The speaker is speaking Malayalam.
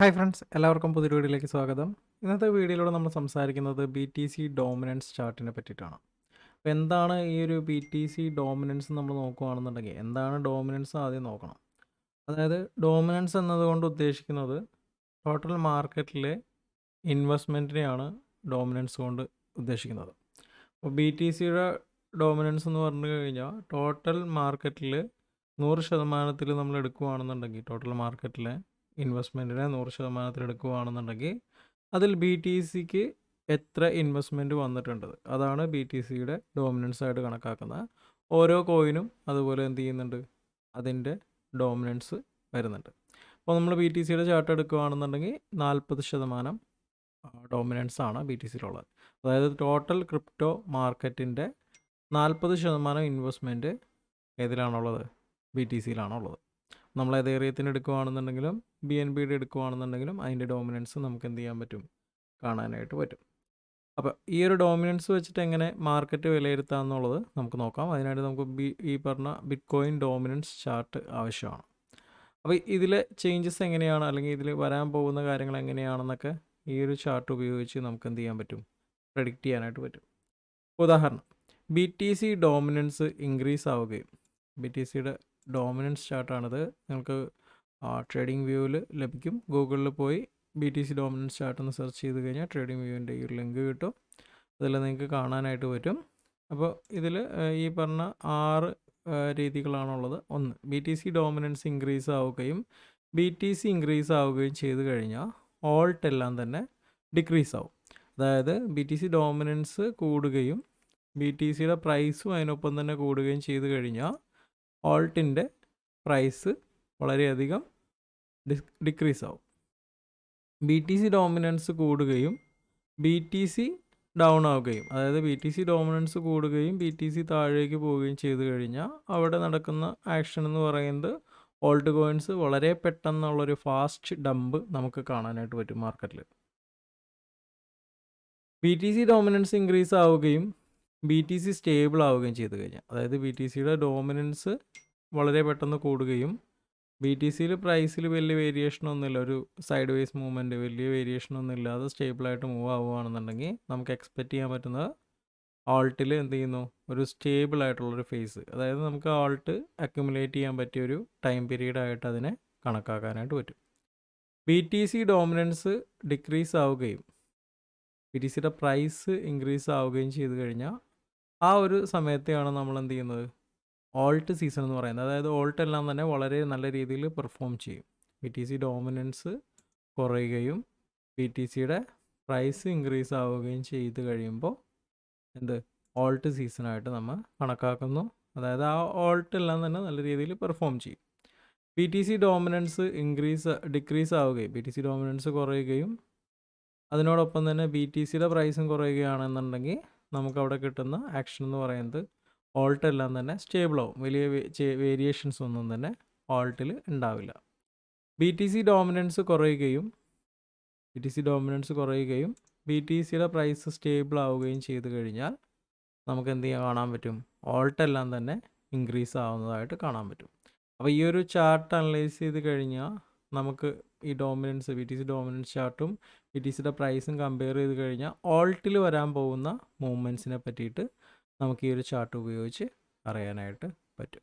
ഹായ് ഫ്രണ്ട്സ്, എല്ലാവർക്കും പുതിയൊരു വീഡിയോയിലേക്ക് സ്വാഗതം. ഇന്നത്തെ വീഡിയോയിലൂടെ നമ്മൾ സംസാരിക്കുന്നത് BTC ഡോമിനൻസ് ചാർട്ടിനെ പറ്റിയിട്ടാണ്. അപ്പോൾ എന്താണ് ഈ ഒരു BTC ഡോമിനൻസ് നമ്മൾ നോക്കുകയാണെന്നുണ്ടെങ്കിൽ എന്താണ് ഡോമിനൻസ് ആദ്യം നോക്കണം. അതായത് ഡോമിനൻസ് എന്നതുകൊണ്ട് ഉദ്ദേശിക്കുന്നത് ടോട്ടൽ മാർക്കറ്റിലെ ഇൻവെസ്റ്റ്മെൻറ്റിനെയാണ് ഡോമിനൻസ് കൊണ്ട് ഉദ്ദേശിക്കുന്നത്. അപ്പോൾ BTCയുടെ ഡോമിനൻസ് എന്ന് പറഞ്ഞു കഴിഞ്ഞാൽ ടോട്ടൽ മാർക്കറ്റിൽ 100% നമ്മൾ എടുക്കുകയാണെന്നുണ്ടെങ്കിൽ ടോട്ടൽ മാർക്കറ്റിലെ ഇൻവെസ്റ്റ്മെൻറ്റിനെ 100% എടുക്കുകയാണെന്നുണ്ടെങ്കിൽ അതിൽ BTCക്ക് എത്ര ഇൻവെസ്റ്റ്മെൻറ്റ് വന്നിട്ടുണ്ട് അതാണ് BTCയുടെ ഡോമിനൻസ് ആയിട്ട് കണക്കാക്കുന്നത്. ഓരോ കോയിനും അതുപോലെ എന്ത് ചെയ്യുന്നുണ്ട്, അതിൻ്റെ ഡോമിനൻസ് വരുന്നുണ്ട്. അപ്പോൾ നമ്മൾ BTCയുടെ ചാർട്ട് എടുക്കുകയാണെന്നുണ്ടെങ്കിൽ 40% ഡോമിനൻസ് ആണ് BTCയിലുള്ളത്. അതായത് ടോട്ടൽ ക്രിപ്റ്റോ മാർക്കറ്റിൻ്റെ 40% ഇൻവെസ്റ്റ്മെൻറ്റ് ഏതിലാണുള്ളത്? BTCയിലാണുള്ളത്. നമ്മൾ ഏത് ഏറിയത്തിന് എടുക്കുകയാണെന്നുണ്ടെങ്കിലും BNBയുടെ എടുക്കുകയാണെന്നുണ്ടെങ്കിലും അതിൻ്റെ ഡോമിനൻസ് നമുക്ക് എന്ത് ചെയ്യാൻ പറ്റും, കാണാനായിട്ട് പറ്റും. അപ്പോൾ ഈ ഒരു ഡോമിനൻസ് വെച്ചിട്ട് എങ്ങനെ മാർക്കറ്റ് വിലയിരുത്താം എന്നുള്ളത് നമുക്ക് നോക്കാം. അതിനായിട്ട് നമുക്ക് ഈ പറഞ്ഞ ബിറ്റ്കോയിൻ ഡോമിനൻസ് ചാർട്ട് ആവശ്യമാണ്. അപ്പോൾ ഇതിലെ ചേഞ്ചസ് എങ്ങനെയാണ്, അല്ലെങ്കിൽ ഇതിൽ വരാൻ പോകുന്ന കാര്യങ്ങൾ എങ്ങനെയാണെന്നൊക്കെ ഈ ഒരു ചാർട്ട് ഉപയോഗിച്ച് നമുക്ക് എന്ത് ചെയ്യാൻ പറ്റും, പ്രെഡിക്റ്റ് ചെയ്യാനായിട്ട് പറ്റും. ഉദാഹരണം, BTC ഡോമിനൻസ് ഇൻക്രീസ് ആവുകയും BTCയുടെ ഡോമിനൻസ് ചാർട്ടാണിത്. നിങ്ങൾക്ക് ട്രേഡിംഗ് വ്യൂവിൽ ലഭിക്കും. ഗൂഗിളിൽ പോയി BTC ഡോമിനൻസ് ചാർട്ട് എന്ന് സെർച്ച് ചെയ്ത് കഴിഞ്ഞാൽ ട്രേഡിംഗ് വ്യൂവിൻ്റെ ഈ ഒരു ലിങ്ക് കിട്ടും. അതിൽ നിങ്ങൾക്ക് കാണാനായിട്ട് പറ്റും. അപ്പോൾ ഇതിൽ ഈ പറഞ്ഞ 6 രീതികളാണുള്ളത്. ഒന്ന്, BTC ഡോമിനൻസ് ഇൻക്രീസ് ആവുകയും BTC ഇൻക്രീസ് ആവുകയും ചെയ്ത് കഴിഞ്ഞാൽ ഓൾട്ട് എല്ലാം തന്നെ ഡിക്രീസ് ആവും. അതായത് BTC ഡോമിനൻസ് കൂടുകയും BTCയുടെ പ്രൈസും അതിനൊപ്പം തന്നെ കൂടുകയും ചെയ്ത് കഴിഞ്ഞാൽ ഓൾട്ടിൻ്റെ പ്രൈസ് വളരെയധികം ഡിക്രീസ് ആവും. BTC ഡോമിനൻസ് കൂടുകയും BTC ഡൗൺ ആവുകയും, അതായത് BTC ഡോമിനൻസ് കൂടുകയും BTC താഴേക്ക് പോവുകയും ചെയ്ത് കഴിഞ്ഞാൽ അവിടെ നടക്കുന്ന ആക്ഷൻ എന്ന് പറയുന്നത് ഓൾട്ട് കോയിൻസ് വളരെ പെട്ടെന്നുള്ളൊരു ഫാസ്റ്റ് ഡംപ് നമുക്ക് കാണാനായിട്ട് പറ്റും മാർക്കറ്റിൽ. BTC ഡോമിനൻസ് ഇൻക്രീസ് ആവുകയും BTC സ്റ്റേബിൾ ആവുകയും ചെയ്ത് കഴിഞ്ഞാൽ, അതായത് BTCയുടെ ഡോമിനൻസ് വളരെ പെട്ടെന്ന് കൂടുകയും BTCയിൽ പ്രൈസിൽ വലിയ വേരിയേഷൻ ഒന്നുമില്ല, ഒരു സൈഡ് വേസ് മൂവ്മെൻറ്റ് വലിയ വേരിയേഷൻ ഒന്നും ഇല്ലാതെ സ്റ്റേബിളായിട്ട് മൂവ് ആവുകയാണെന്നുണ്ടെങ്കിൽ നമുക്ക് എക്സ്പെക്റ്റ് ചെയ്യാൻ പറ്റുന്നത് ആൾട്ടിൽ എന്ത് ചെയ്യുന്നു, ഒരു സ്റ്റേബിൾ ആയിട്ടുള്ളൊരു ഫേസ്, അതായത് നമുക്ക് ആൾട്ട് അക്യുമുലേറ്റ് ചെയ്യാൻ പറ്റിയൊരു ടൈം പീരീഡായിട്ട് അതിനെ കണക്കാക്കാനായിട്ട് പറ്റും. BTC ഡോമിനൻസ് ഡിക്രീസ് ആവുകയും BTCയുടെ പ്രൈസ് ഇൻക്രീസ് ആവുകയും ചെയ്ത് കഴിഞ്ഞാൽ ആ ഒരു സമയത്തെയാണ് നമ്മൾ എന്ത് ചെയ്യുന്നത്, ഓൾട്ട് സീസൺ എന്ന് പറയുന്നത്. അതായത് ഓൾട്ട് എല്ലാം തന്നെ വളരെ നല്ല രീതിയിൽ പെർഫോം ചെയ്യും. BTC ഡോമിനൻസ് കുറയുകയും BTCയുടെ പ്രൈസ് ഇൻക്രീസ് ആവുകയും ചെയ്ത് കഴിയുമ്പോൾ എന്ത്, ഓൾട്ട് സീസണായിട്ട് നമ്മൾ കണക്കാക്കുന്നു. അതായത് ആ ഓൾട്ട് എല്ലാം തന്നെ നല്ല രീതിയിൽ പെർഫോം ചെയ്യും. BTC ഡോമിനൻസ് ഡിക്രീസ് ആവുകയും BTC ഡോമിനൻസ് കുറയുകയും അതിനോടൊപ്പം തന്നെ BTCയുടെ പ്രൈസും കുറയുകയാണെന്നുണ്ടെങ്കിൽ നമുക്കവിടെ കിട്ടുന്ന ആക്ഷൻ എന്ന് പറയുന്നത് ഓൾട്ട് എല്ലാം തന്നെ സ്റ്റേബിൾ ആവും. വലിയ വേരിയേഷൻസ് ഒന്നും തന്നെ ഓൾട്ടിൽ ഉണ്ടാവില്ല. BTC ഡോമിനൻസ് കുറയുകയും BTCയുടെ പ്രൈസ് സ്റ്റേബിൾ ആവുകയും ചെയ്ത് കഴിഞ്ഞാൽ നമുക്ക് എന്ത് കാണാൻ പറ്റും, ഓൾട്ട് എല്ലാം തന്നെ ഇൻക്രീസ് ആവുന്നതായിട്ട് കാണാൻ പറ്റും. അപ്പോൾ ഈ ഒരു ചാർട്ട് അനലൈസ് ചെയ്ത് കഴിഞ്ഞാൽ നമുക്ക് ഈ ഡോമിനൻസ് BTC ഡോമിനൻസ് ചാർട്ടും BTCയുടെ പ്രൈസും കമ്പയർ ചെയ്ത് കഴിഞ്ഞാൽ ഓൾട്ടിൽ വരാൻ പോകുന്ന മൂവ്മെൻറ്റ്സിനെ പറ്റിയിട്ട് നമുക്ക് ഈ ഒരു ചാർട്ട് ഉപയോഗിച്ച് അറിയാനായിട്ട് പറ്റും.